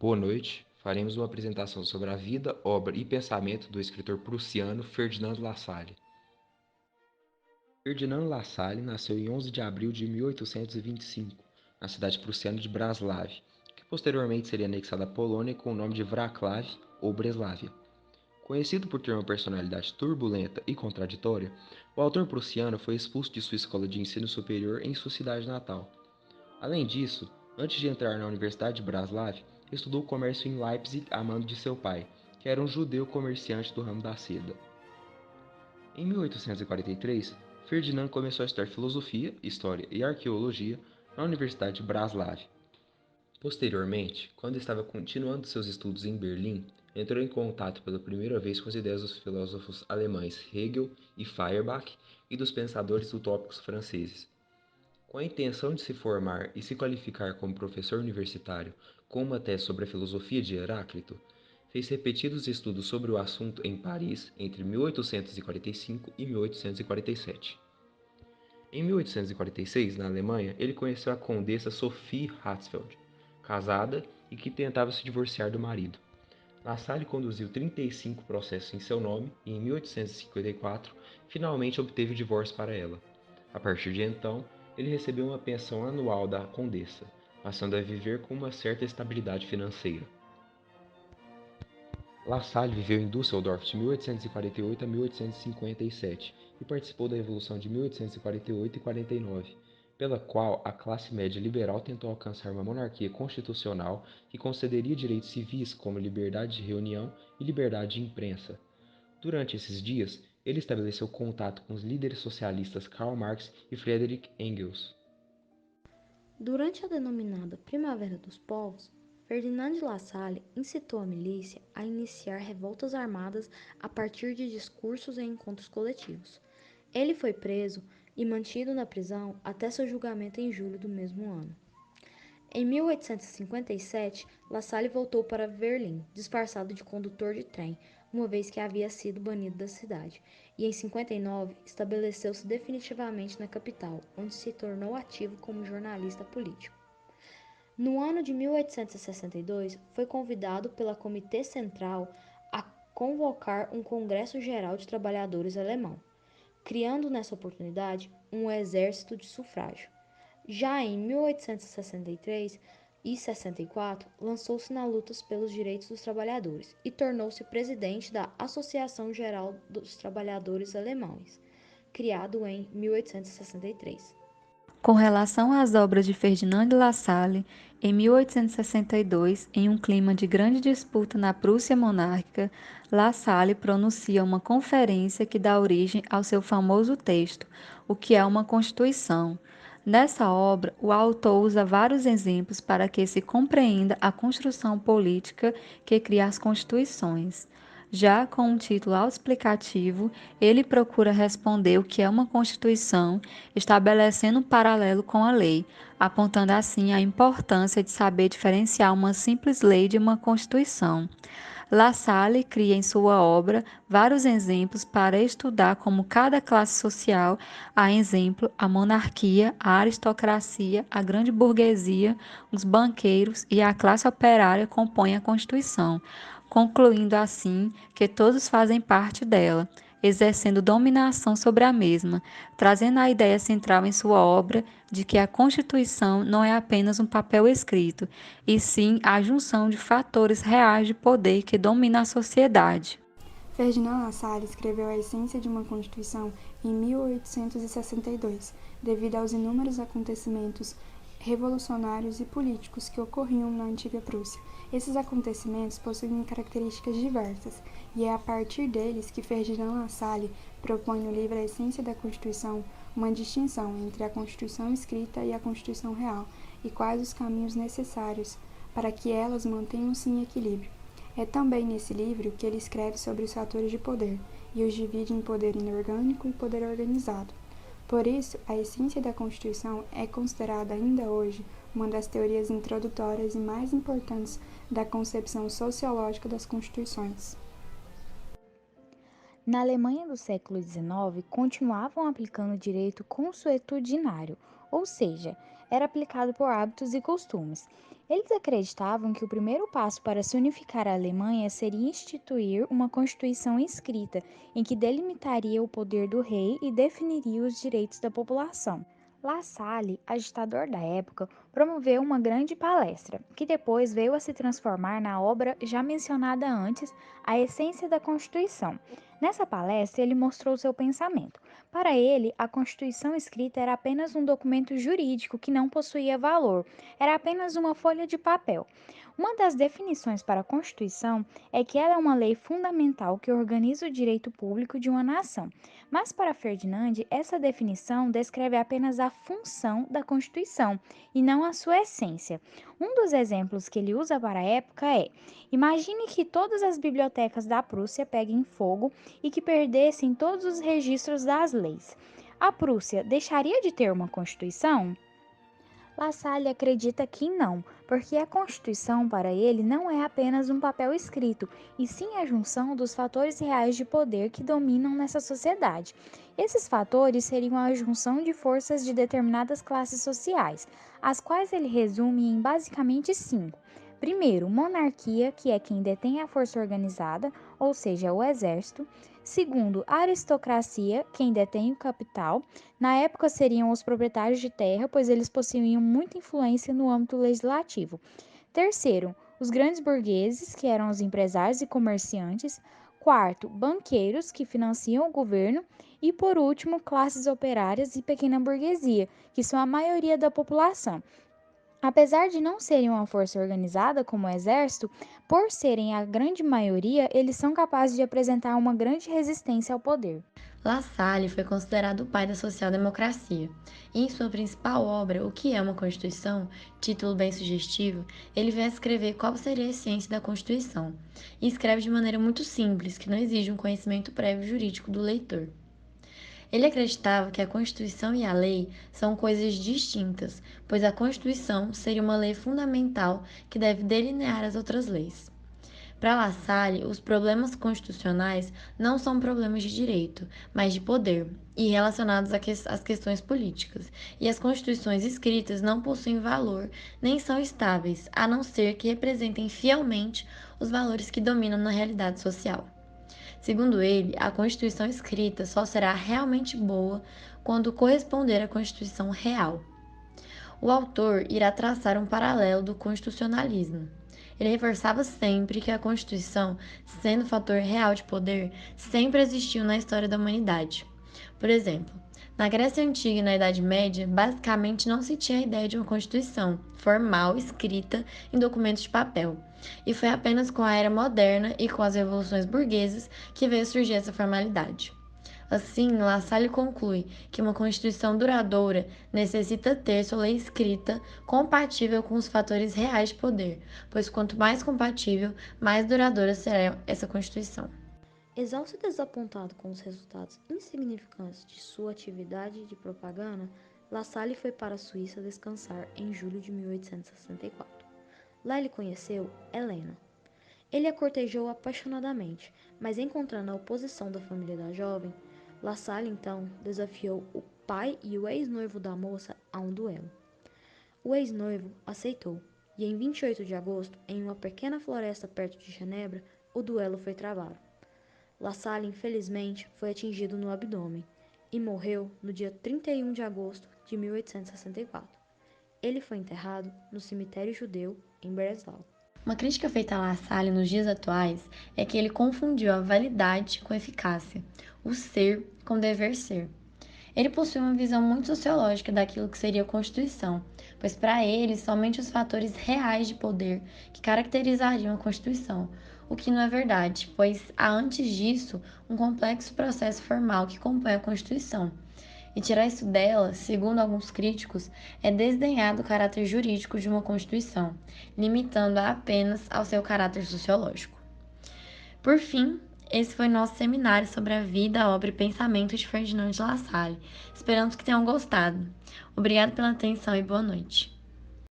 Boa noite. Faremos uma apresentação sobre a vida, obra e pensamento do escritor prussiano Ferdinand Lassalle. Ferdinand Lassalle nasceu em 11 de abril de 1825, na cidade prussiana de Braslav, que posteriormente seria anexada à Polônia com o nome de Wrocław ou Breslávia. Conhecido por ter uma personalidade turbulenta e contraditória, o autor prussiano foi expulso de sua escola de ensino superior em sua cidade natal. Além disso, antes de entrar na Universidade de Braslav, estudou comércio em Leipzig a mando de seu pai, que era um judeu comerciante do ramo da seda. Em 1843, Ferdinand começou a estudar filosofia, história e arqueologia na Universidade de Braslav. Posteriormente, quando estava continuando seus estudos em Berlim, entrou em contato pela primeira vez com as ideias dos filósofos alemães Hegel e Feuerbach e dos pensadores utópicos franceses. Com a intenção de se formar e se qualificar como professor universitário com uma tese sobre a filosofia de Heráclito, fez repetidos estudos sobre o assunto em Paris entre 1845 e 1847. Em 1846, na Alemanha, ele conheceu a condessa Sophie Hatzfeld, casada e que tentava se divorciar do marido. Lassalle conduziu 35 processos em seu nome e, em 1854, finalmente obteve o divórcio para ela. A partir de então, ele recebeu uma pensão anual da condessa, passando a viver com uma certa estabilidade financeira. Lassalle viveu em Düsseldorf de 1848 a 1857 e participou da Revolução de 1848 e 49, pela qual a classe média liberal tentou alcançar uma monarquia constitucional que concederia direitos civis como liberdade de reunião e liberdade de imprensa. Durante esses dias, ele estabeleceu contato com os líderes socialistas Karl Marx e Friedrich Engels. Durante a denominada Primavera dos Povos, Ferdinand de Lassalle incitou a milícia a iniciar revoltas armadas a partir de discursos e encontros coletivos. Ele foi preso e mantido na prisão até seu julgamento em julho do mesmo ano. Em 1857, Lassalle voltou para Berlim, disfarçado de condutor de trem, uma vez que havia sido banido da cidade, e em 59 estabeleceu-se definitivamente na capital, onde se tornou ativo como jornalista político. No ano de 1862, foi convidado pela Comitê Central a convocar um Congresso Geral de Trabalhadores alemão, criando nessa oportunidade um exército de sufrágio. Já em 1863 e 64, lançou-se na luta pelos direitos dos trabalhadores e tornou-se presidente da Associação Geral dos Trabalhadores Alemães, criado em 1863. Com relação às obras de Ferdinand de Lassalle, em 1862, em um clima de grande disputa na Prússia monárquica, Lassalle pronuncia uma conferência que dá origem ao seu famoso texto, O que é uma Constituição. Nessa obra, o autor usa vários exemplos para que se compreenda a construção política que cria as constituições. Já com um título autoexplicativo, ele procura responder o que é uma Constituição, estabelecendo um paralelo com a lei, apontando assim a importância de saber diferenciar uma simples lei de uma Constituição. Lassalle cria em sua obra vários exemplos para estudar como cada classe social, a exemplo, a monarquia, a aristocracia, a grande burguesia, os banqueiros e a classe operária compõem a Constituição, concluindo assim que todos fazem parte dela, exercendo dominação sobre a mesma, trazendo a ideia central em sua obra de que a Constituição não é apenas um papel escrito, e sim a junção de fatores reais de poder que domina a sociedade. Ferdinand Lassalle escreveu A Essência de uma Constituição em 1862, devido aos inúmeros acontecimentos revolucionários e políticos que ocorriam na antiga Prússia. Esses acontecimentos possuem características diversas, e é a partir deles que Ferdinand Lassalle propõe no livro A Essência da Constituição uma distinção entre a Constituição escrita e a Constituição real, e quais os caminhos necessários para que elas mantenham-se em equilíbrio. É também nesse livro que ele escreve sobre os fatores de poder, e os divide em poder inorgânico e poder organizado. Por isso, a essência da Constituição é considerada ainda hoje uma das teorias introdutórias e mais importantes da concepção sociológica das constituições. Na Alemanha do século XIX, continuavam aplicando o direito consuetudinário, ou seja, era aplicado por hábitos e costumes. Eles acreditavam que o primeiro passo para se unificar a Alemanha seria instituir uma constituição escrita, em que delimitaria o poder do rei e definiria os direitos da população. La Salle, agitador da época, promoveu uma grande palestra, que depois veio a se transformar na obra já mencionada antes, A Essência da Constituição. Nessa palestra, ele mostrou seu pensamento. Para ele, a Constituição escrita era apenas um documento jurídico que não possuía valor, era apenas uma folha de papel. Uma das definições para a Constituição é que ela é uma lei fundamental que organiza o direito público de uma nação. Mas para Ferdinand, essa definição descreve apenas a função da Constituição e não a sua essência. Um dos exemplos que ele usa para a época é: imagine que todas as bibliotecas da Prússia peguem fogo e que perdessem todos os registros das leis. A Prússia deixaria de ter uma Constituição? La Salle acredita que não, porque a Constituição para ele não é apenas um papel escrito, e sim a junção dos fatores reais de poder que dominam nessa sociedade. Esses fatores seriam a junção de forças de determinadas classes sociais, as quais ele resume em basicamente 5. Primeiro, monarquia, que é quem detém a força organizada, ou seja, o exército. Segundo, aristocracia, quem detém o capital. Na época seriam os proprietários de terra, pois eles possuíam muita influência no âmbito legislativo. Terceiro, os grandes burgueses, que eram os empresários e comerciantes. Quarto, banqueiros, que financiam o governo. E, por último, classes operárias e pequena burguesia, que são a maioria da população. Apesar de não serem uma força organizada como o exército, por serem a grande maioria, eles são capazes de apresentar uma grande resistência ao poder. La Salle foi considerado o pai da social-democracia, e em sua principal obra, O que é uma Constituição, título bem sugestivo, ele vai escrever qual seria a essência da Constituição, e escreve de maneira muito simples, que não exige um conhecimento prévio jurídico do leitor. Ele acreditava que a Constituição e a lei são coisas distintas, pois a Constituição seria uma lei fundamental que deve delinear as outras leis. Para La Salle, os problemas constitucionais não são problemas de direito, mas de poder, e relacionados às questões políticas, e as constituições escritas não possuem valor nem são estáveis, a não ser que representem fielmente os valores que dominam na realidade social. Segundo ele, a Constituição escrita só será realmente boa quando corresponder à Constituição real. O autor irá traçar um paralelo do constitucionalismo. Ele reforçava sempre que a Constituição, sendo fator real de poder, sempre existiu na história da humanidade. Por exemplo, na Grécia Antiga e na Idade Média, basicamente não se tinha a ideia de uma Constituição formal escrita em documentos de papel. E foi apenas com a era moderna e com as revoluções burguesas que veio surgir essa formalidade. Assim, La Salle conclui que uma Constituição duradoura necessita ter sua lei escrita compatível com os fatores reais de poder, pois quanto mais compatível, mais duradoura será essa Constituição. Exausto e desapontado com os resultados insignificantes de sua atividade de propaganda, La Salle foi para a Suíça descansar em julho de 1864. Lá ele conheceu Helena. Ele a cortejou apaixonadamente, mas encontrando a oposição da família da jovem, La Salle então desafiou o pai e o ex-noivo da moça a um duelo. O ex-noivo aceitou, e em 28 de agosto, em uma pequena floresta perto de Genebra, o duelo foi travado. La Salle, infelizmente, foi atingido no abdômen e morreu no dia 31 de agosto de 1864. Ele foi enterrado no cemitério judeu em Breslau. Uma crítica feita a La Salle nos dias atuais é que ele confundiu a validade com a eficácia, o ser com o dever ser. Ele possui uma visão muito sociológica daquilo que seria a Constituição, pois para ele somente os fatores reais de poder que caracterizariam a Constituição, o que não é verdade, pois há antes disso um complexo processo formal que compõe a Constituição. E tirar isso dela, segundo alguns críticos, é desdenhar do caráter jurídico de uma Constituição, limitando-a apenas ao seu caráter sociológico. Por fim, esse foi nosso seminário sobre a vida, a obra e pensamento de Ferdinand de La Salle. Esperamos que tenham gostado. Obrigado pela atenção e boa noite.